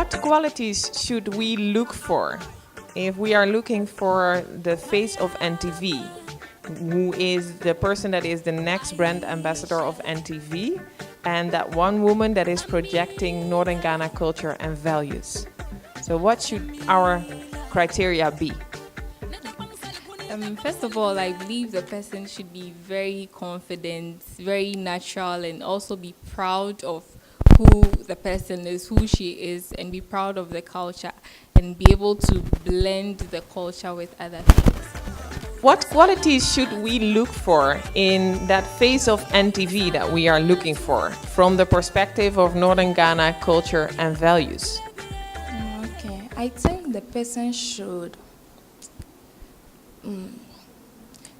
What qualities should we look for if we are looking for the face of NTV? Who is the person that is the next brand ambassador of NTV and that one woman that is projecting Northern Ghana culture and values? So what should our criteria be? First of all, I believe the person should be very confident, very natural, and also be proud of who the person is, who she is, and be proud of the culture and be able to blend the culture with other things. What qualities should we look for in that face of NTV that we are looking for from the perspective of Northern Ghana culture and values? Okay, I think the person should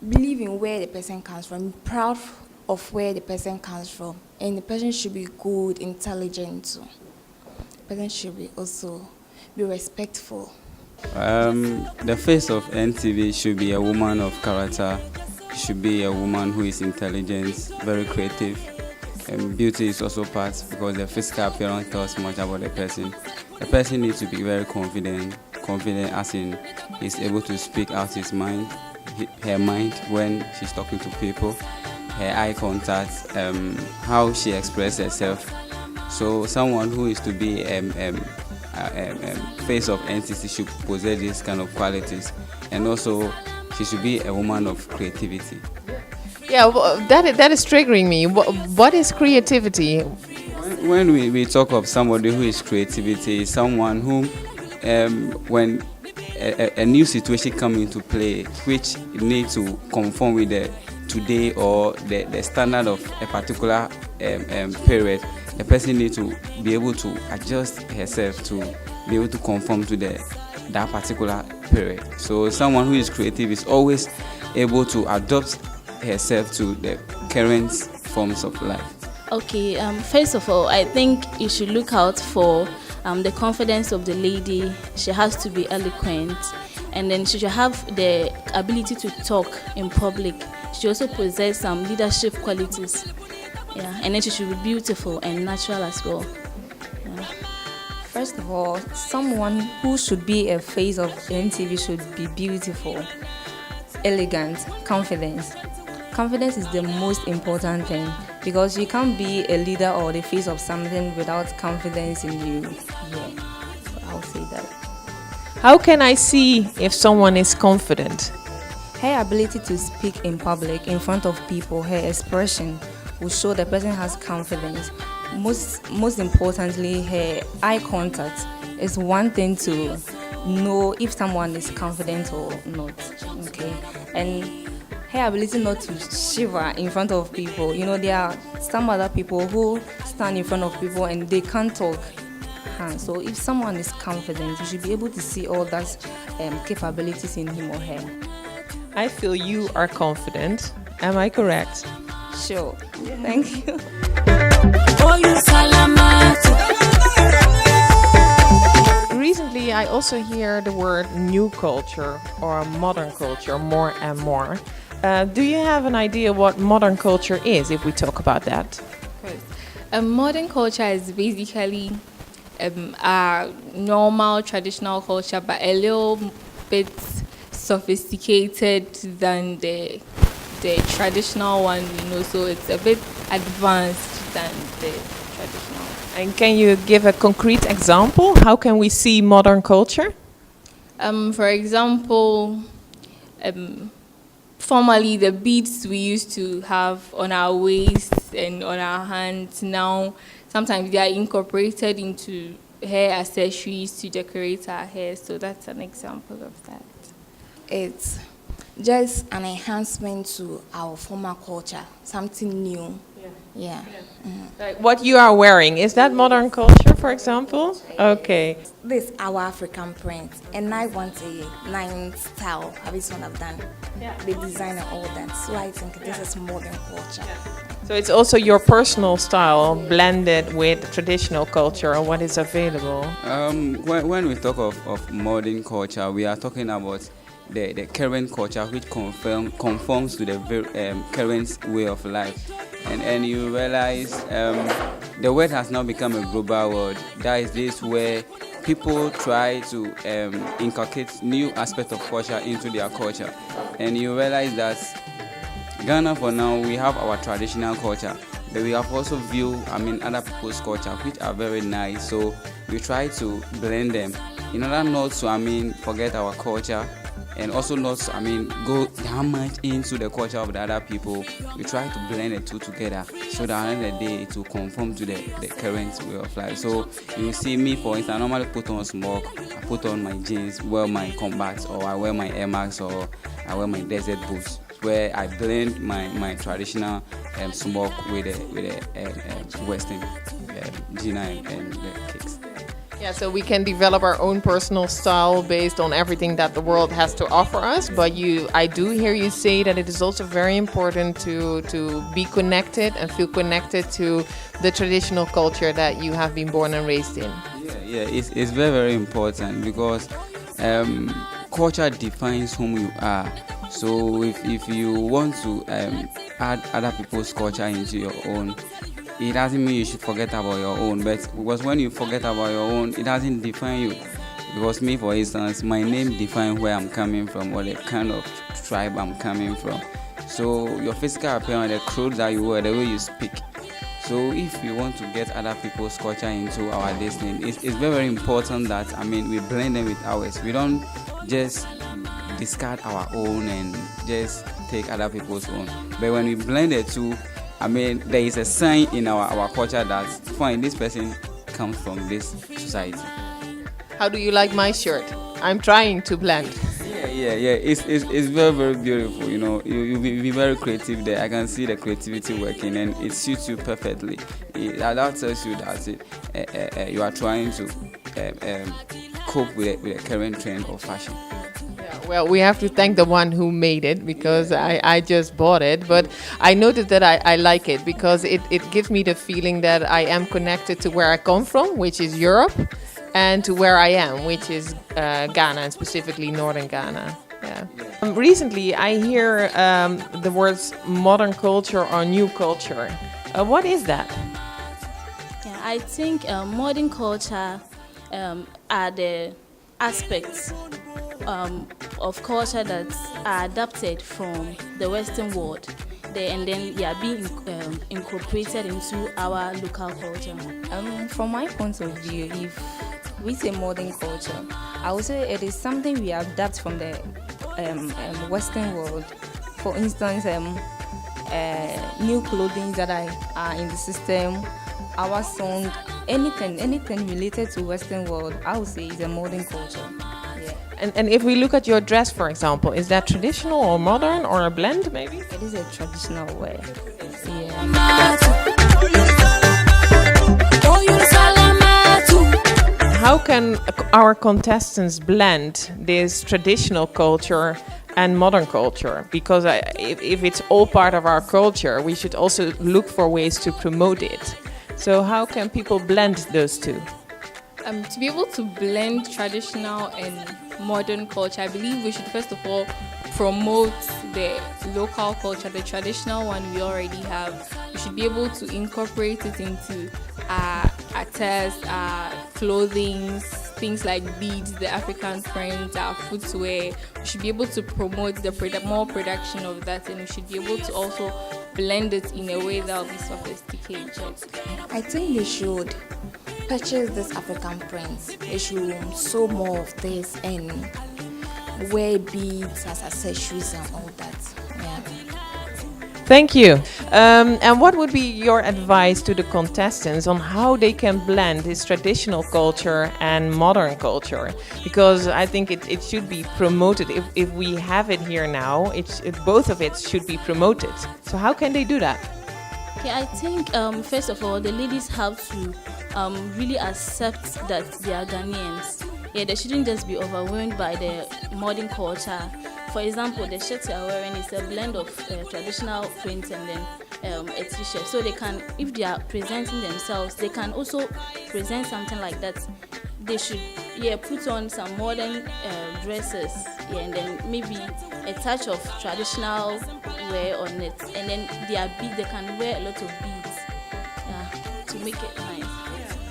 believe in where the person comes from, proud of where the person comes from, and the person should be good, intelligent too. The person should be also be respectful. The face of NTV should be a woman of character. She should be a woman who is intelligent, very creative. And beauty is also part because the physical appearance tells much about the person. The person needs to be very confident as in he's able to speak out her mind when she's talking to people, her eye contact, how she expresses herself. So someone who is to be face of entity should possess these kind of qualities, and also she should be a woman of creativity. Yeah, well, that is triggering me. What is creativity? When we talk of somebody who is creativity, someone who when a new situation comes into play which needs to conform with the today or the standard of a particular period, the person needs to be able to adjust herself to be able to conform to that particular period. So someone who is creative is always able to adapt herself to the current forms of life. Okay, first of all, I think you should look out for the confidence of the lady. She has to be eloquent, and then she should have the ability to talk in public. She also possess some leadership qualities. Yeah, and then she should be beautiful and natural as well. Yeah. First of all, someone who should be a face of NTV should be beautiful, elegant, confidence. Confidence is the most important thing because you can't be a leader or the face of something without confidence in you. Yeah, so I'll say that. How can I see if someone is confident? Her ability to speak in public, in front of people, her expression will show the person has confidence. Most importantly, her eye contact is one thing to know if someone is confident or not. Okay, and her ability not to shiver in front of people. You know, there are some other people who stand in front of people and they can't talk. So if someone is confident, you should be able to see all those capabilities in him or her. I feel you are confident. Am I correct? Sure. Thank you. Recently, I also hear the word new culture or modern culture more and more. Do you have an idea what modern culture is if we talk about that? Modern culture is basically a normal traditional culture, but a little bit sophisticated than the traditional one, so it's a bit advanced than the traditional. And can you give a concrete example? How can we see modern culture? For example, formerly the beads we used to have on our waist and on our hands, now sometimes they are incorporated into hair accessories to decorate our hair. So that's an example of that. It's just an enhancement to our former culture, something new. Yeah. Mm-hmm. Like what you are wearing, is that modern culture, for example? Okay. This is our African print, and I want a nice style. Have it I've done the design and all that. So I think this is modern culture. So it's also your personal style blended with traditional culture and what is available. When we talk of modern culture, we are talking about the current culture which conforms to the current way of life. And you realize the world has now become a global world. That is this where people try to inculcate new aspect of culture into their culture, and you realize that Ghana for now we have our traditional culture, but we have also view other people's culture which are very nice. So we try to blend them in order not to forget our culture, and also not go that much into the culture of the other people. We try to blend the two together so that at the end of the day it will conform to the current way of life. So you see me, for instance, I normally put on smock, I put on my jeans, wear my combats, or I wear my Air Max, or I wear my desert boots, where I blend my traditional smock with the Western Genie and the kicks. Yeah, so we can develop our own personal style based on everything that the world has to offer us. But I do hear you say that it is also very important to be connected and feel connected to the traditional culture that you have been born and raised in. Yeah, it's very, very important, because culture defines whom you are. So if you want to add other people's culture into your own, it doesn't mean you should forget about your own. But because when you forget about your own, it doesn't define you. Because me, for instance, my name defines where I'm coming from, or the kind of tribe I'm coming from. So your physical appearance, the clothes that you wear, the way you speak. So if you want to get other people's culture into our destiny, it's very, very important that we blend them with ours. We don't just discard our own and just take other people's own. But when we blend the two, there is a sign in our culture that, fine, this person comes from this society. How do you like my shirt? I'm trying to blend. Yeah. It's very, very beautiful. You be very creative there. I can see the creativity working, and it suits you perfectly. That tells you that you are trying to cope with the current trend of fashion. Well, we have to thank the one who made it, because I just bought it. But I noticed that I like it because it gives me the feeling that I am connected to where I come from, which is Europe, and to where I am, which is Ghana, and specifically northern Ghana. Yeah. Recently, I hear the words modern culture or new culture. What is that? Yeah, I think modern culture are the aspects of culture that are adapted from the Western world, and then they are being incorporated into our local culture. From my point of view, if we say modern culture, I would say it is something we adapt from the Western world. For instance, new clothing that are in the system, our song, anything related to Western world, I would say is a modern culture. And if we look at your dress, for example, is that traditional or modern or a blend, maybe? It is a traditional wear. Yeah. How can our contestants blend this traditional culture and modern culture? Because if it's all part of our culture, we should also look for ways to promote it. So how can people blend those two? To be able to blend traditional and modern culture, I believe we should first of all promote the local culture, the traditional one we already have. We should be able to incorporate it into our attires, our clothing, things like beads, the African print, our footwear. We should be able to promote the more production of that, and we should be able to also blend it in a way that will be sophisticated. I think they should purchase this African prints. They should sew more of this and wear beads as accessories and all that. Yeah. Thank you. And what would be your advice to the contestants on how they can blend this traditional culture and modern culture? Because I think it should be promoted. If we have it here now, both of it should be promoted. So how can they do that? Okay, I think first of all, the ladies have to really accept that they are Ghanaians. Yeah, they shouldn't just be overwhelmed by the modern culture. For example, the shirt you are wearing is a blend of traditional print and then a t-shirt. So they can, if they are presenting themselves, they can also present something like that. They should, put on some modern dresses, and then maybe a touch of traditional wear on it, and then they can wear a lot of beads, to make it nice.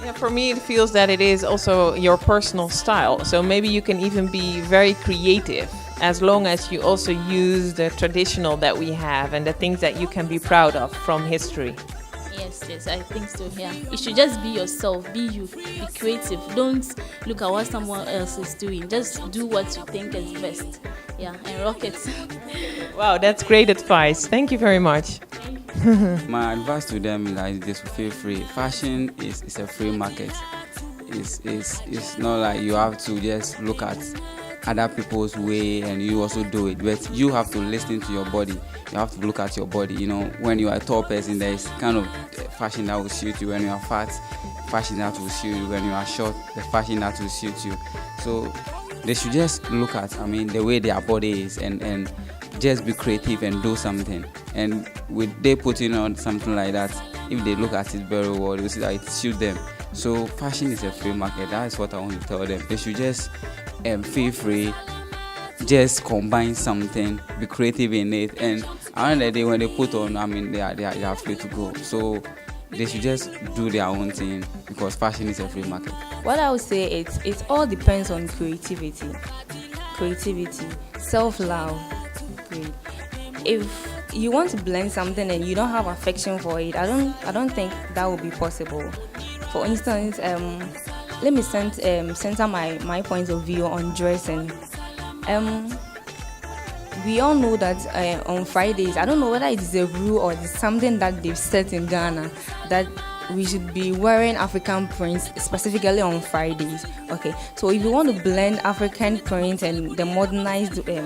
Yeah, for me, it feels that it is also your personal style. So maybe you can even be very creative as long as you also use the traditional that we have and the things that you can be proud of from history. Yes, I think so. Yeah, you should just be yourself, be you, be creative. Don't look at what someone else is doing. Just do what you think is best. Yeah, and rock it. Wow, that's great advice. Thank you very much. My advice to them is like just feel free. Fashion is a free market. It's not like you have to just look at other people's way and you also do it, but you have to listen to your body. You have to look at your body. You know, when you are a tall person, there is kind of fashion that will suit you. When you are fat, fashion that will suit you. When you are short, the fashion that will suit you. So they should just look at, the way their body is and just be creative and do something. And with they putting on something like that, if they look at it very well, they will see that it suits them. So fashion is a free market. That is what I want to tell them. They should just feel free, just combine something, be creative in it, and at the end of the day when they put on, they are free to go. So they should just do their own thing because fashion is a free market. What I would say is it all depends on creativity, self-love. If you want to blend something and you don't have affection for it, I don't think that will be possible. For instance, let me center my point of view on dressing. We all know that on Fridays, I don't know whether it's a rule or it's something that they've set in Ghana, that we should be wearing African prints specifically on Fridays. Okay, so if you want to blend African print and the modernized, the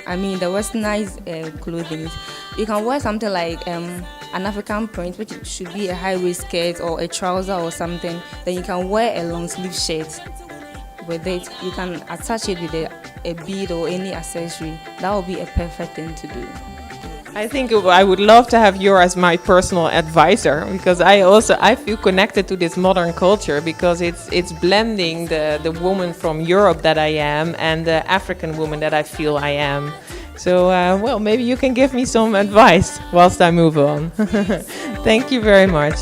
westernized clothing, you can wear something like an African print, which should be a high-waist skirt or a trouser or something. Then you can wear a long-sleeve shirt with it. You can attach it with a bead or any accessory. That would be a perfect thing to do. I think I would love to have you as my personal advisor because I feel connected to this modern culture because it's blending the woman from Europe that I am and the African woman that I feel I am. So, maybe you can give me some advice whilst I move on. Thank you very much.